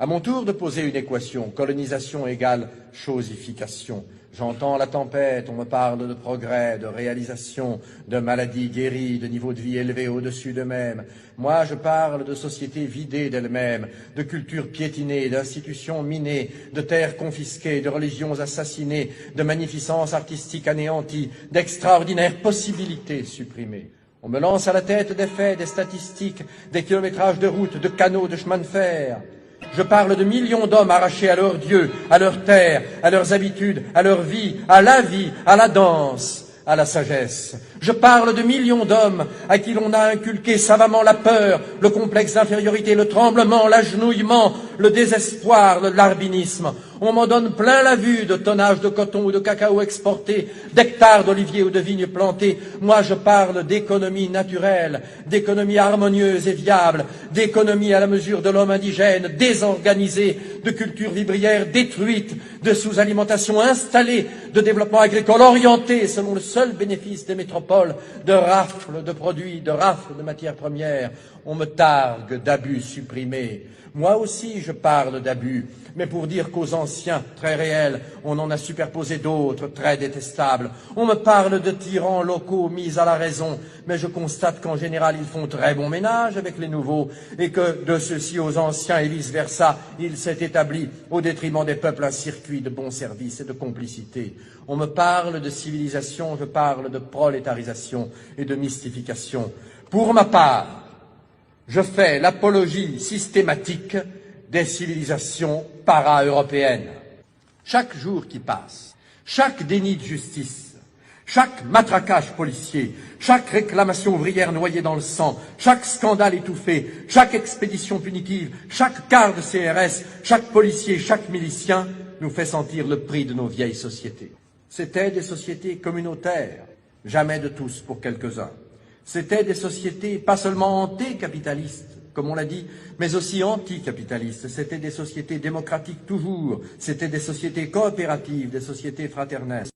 À mon tour de poser une équation, colonisation égale chosification. J'entends la tempête, on me parle de progrès, de réalisation, de maladies guéries, de niveau de vie élevé au-dessus d'eux-mêmes. Moi, je parle de sociétés vidées d'elles-mêmes, de cultures piétinées, d'institutions minées, de terres confisquées, de religions assassinées, de magnificence artistique anéantie, d'extraordinaires possibilités supprimées. On me lance à la tête des faits, des statistiques, des kilométrages de routes, de canaux, de chemins de fer. Je parle de millions d'hommes arrachés à leur Dieu, à leur terre, à leurs habitudes, à leur vie, à la danse, à la sagesse. Je parle de millions d'hommes à qui l'on a inculqué savamment la peur, le complexe d'infériorité, le tremblement, l'agenouillement, le désespoir, le larbinisme. On m'en donne plein la vue de tonnages de coton ou de cacao exportés, d'hectares d'oliviers ou de vignes plantées. Moi, je parle d'économie naturelle, d'économie harmonieuse et viable, d'économie à la mesure de l'homme indigène, désorganisée, de culture vivrière détruite, de sous-alimentation installée, de développement agricole orienté selon le seul bénéfice des métropoles, de rafles de produits, de rafles de matières premières. On me targue d'abus supprimés. Moi aussi, je parle d'abus, mais pour dire qu'aux anciens, très réels, on en a superposé d'autres, très détestables. On me parle de tyrans locaux mis à la raison, mais je constate qu'en général, ils font très bon ménage avec les nouveaux, et que de ceux-ci aux anciens et vice-versa, il s'est établi, au détriment des peuples, un circuit de bons services et de complicité. On me parle de civilisation, je parle de prolétarisation et de mystification. Pour ma part, je fais l'apologie systématique des civilisations para-européennes. Chaque jour qui passe, chaque déni de justice, chaque matraquage policier, chaque réclamation ouvrière noyée dans le sang, chaque scandale étouffé, chaque expédition punitive, chaque quart de CRS, chaque policier, chaque milicien nous fait sentir le prix de nos vieilles sociétés. C'étaient des sociétés communautaires, jamais de tous pour quelques-uns. C'étaient des sociétés pas seulement antécapitalistes, comme on l'a dit, mais aussi anticapitalistes. C'étaient des sociétés démocratiques toujours, c'étaient des sociétés coopératives, des sociétés fraternelles.